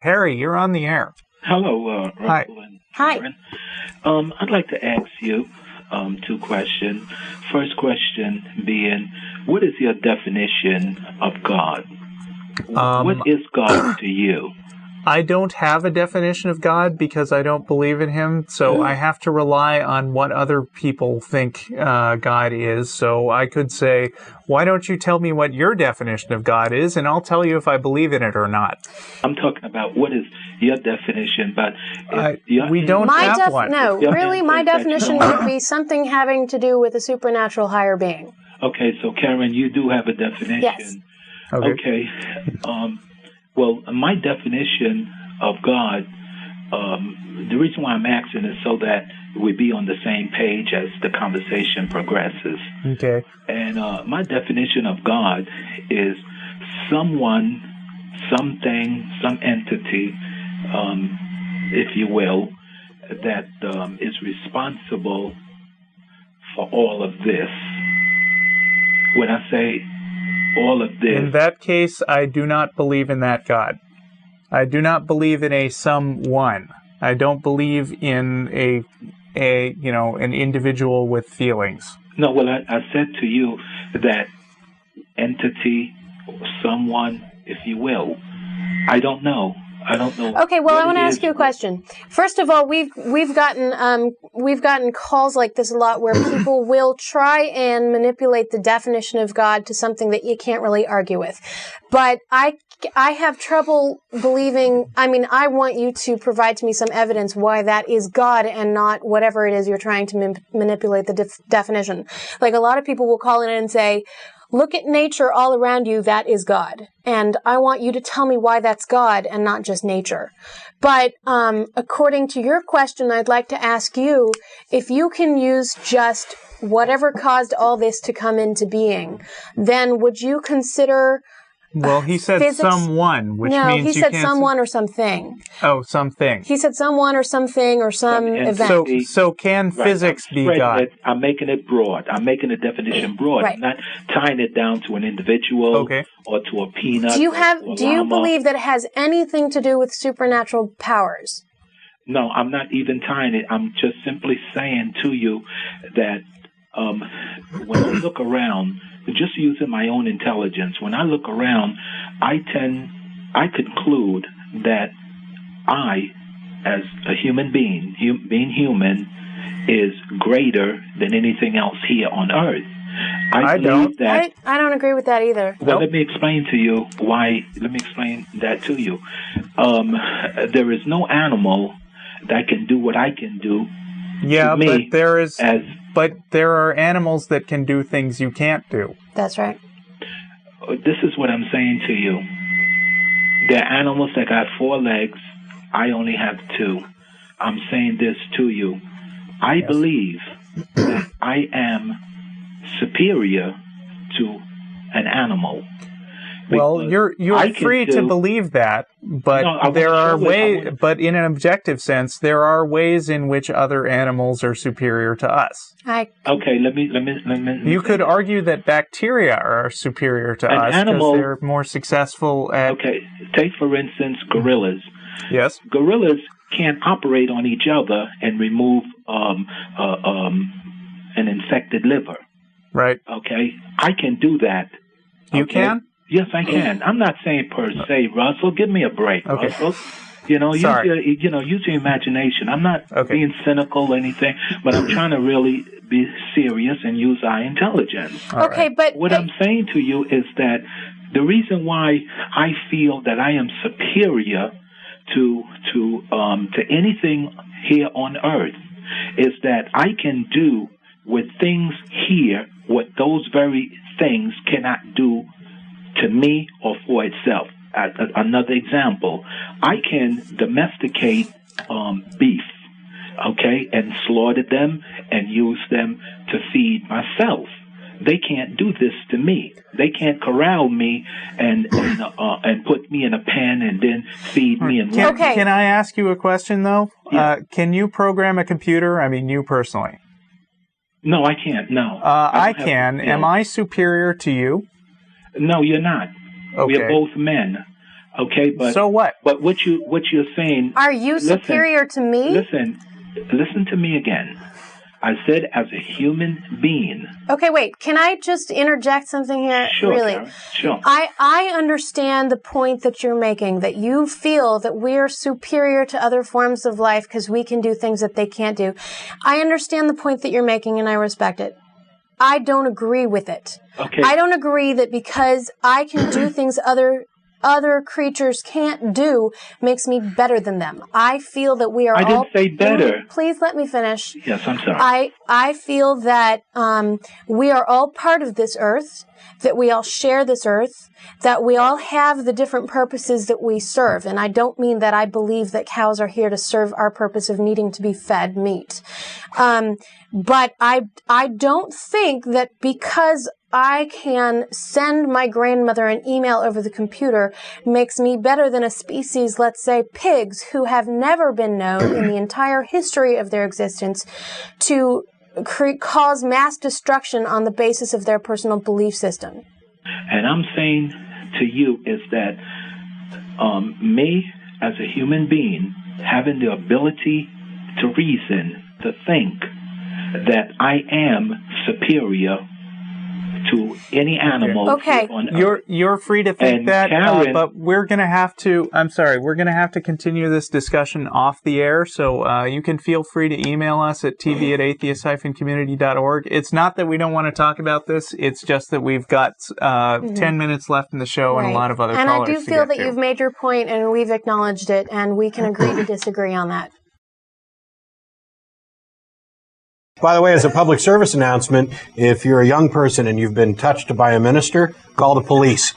Harry, you're on the air. Hello, Hi. Russell and Hi. Karen. I'd like to ask you two questions. First question being, what is your definition of God? What is God to you? I don't have a definition of God because I don't believe in him, so I have to rely on what other people think God is. So I could say, why don't you tell me what your definition of God is, and I'll tell you if I believe in it or not. I'm talking about what is your definition, but we don't have one. No, really, my definition would be something having to do with a supernatural higher being. Okay, so Karen, you do have a definition. Yes. Okay. Well, my definition of God, the reason why I'm asking is so that we be on the same page as the conversation progresses. Okay. And my definition of God is someone, something, some entity, if you will, that is responsible for all of this. When I say all of this. In that case, I do not believe in that God. I do not believe in a someone. I don't believe in an individual with feelings. No, well, I said to you that entity, someone, if you will. I don't know. Okay, well, I want to ask you a question. First of all, we've gotten calls like this a lot where people will try and manipulate the definition of God to something that you can't really argue with. But I have trouble believing. I mean, I want you to provide to me some evidence why that is God and not whatever it is you're trying to manipulate the definition. Like a lot of people will call in and say, look at nature all around you, that is God. And I want you to tell me why that's God and not just nature. But according to your question, I'd like to ask you, if you can use just whatever caused all this to come into being, then would you consider... Well, he said physics? someone, which no, means he you said can't someone or something. Oh, something. He said someone or something or some event. So can physics be God? I'm making it broad. I'm making the definition broad. Right. I'm not tying it down to an individual or to a peanut. Do you believe that it has anything to do with supernatural powers? No, I'm not even tying it. I'm just simply saying to you that when I look around, just using my own intelligence, when I look around, I conclude that I, as a human being, being human, is greater than anything else here on earth. I don't agree with that either. Well, let me explain to you why. Let me explain that to you. There is no animal that can do what I can do. Yeah, but there are animals that can do things you can't do. That's right. This is what I'm saying to you. There are animals that got 4 legs. I only have 2. I'm saying this to you. I believe that I am superior to an animal. Well, you're free to believe that, but there are ways. But in an objective sense, there are ways in which other animals are superior to us. Okay, let me. You could argue that bacteria are superior to us because they're more successful at. Okay, take for instance gorillas. Yes. Gorillas can't operate on each other and remove an infected liver. Right. Okay, I can do that. You can? Yes, I can. I'm not saying per se, Russell. Give me a break, Russell. Use your imagination. I'm not being cynical or anything, but I'm trying to really be serious and use our intelligence. But what I'm saying to you is that the reason why I feel that I am superior to anything here on earth is that I can do with things here what those very things cannot do to me or for itself. Another example, I can domesticate beef, and slaughter them and use them to feed myself. They can't do this to me. They can't corral me and put me in a pen and then feed me. Can I ask you a question though? Yeah. Can you program a computer? I mean, you personally. No, I can't. No, I can. Am I superior to you? No, you're not. Okay. We are both men. Okay, but so what? But what you're saying? Are you superior to me? Listen to me again. I said as a human being. Okay, wait. Can I just interject something here? Sure, really? Karen, sure. I understand the point that you're making, that you feel that we're superior to other forms of life because we can do things that they can't do. I understand the point that you're making, and I respect it. I don't agree with it. Okay. I don't agree that because I can do things other creatures can't do makes me better than them. I feel that we are all... I didn't say better. Please let me finish. Yes, I'm sorry. I feel that we are all part of this earth, that we all share this earth, that we all have the different purposes that we serve. And I don't mean that I believe that cows are here to serve our purpose of needing to be fed meat. But I don't think that because I can send my grandmother an email over the computer makes me better than a species, let's say pigs, who have never been known in the entire history of their existence to cause mass destruction on the basis of their personal belief system. And I'm saying to you is that me as a human being having the ability to reason, to think that I am superior to any animal. Okay. You're free to think that, Karen, but we're going to have to, we're going to have to continue this discussion off the air, so you can feel free to email us at tv@atheist-community.org. It's not that we don't want to talk about this, it's just that we've got 10 minutes left in the show and a lot of other callers to get to. And I do feel that you've made your point and we've acknowledged it, and we can agree to disagree on that. By the way, as a public service announcement, if you're a young person and you've been touched by a minister, call the police.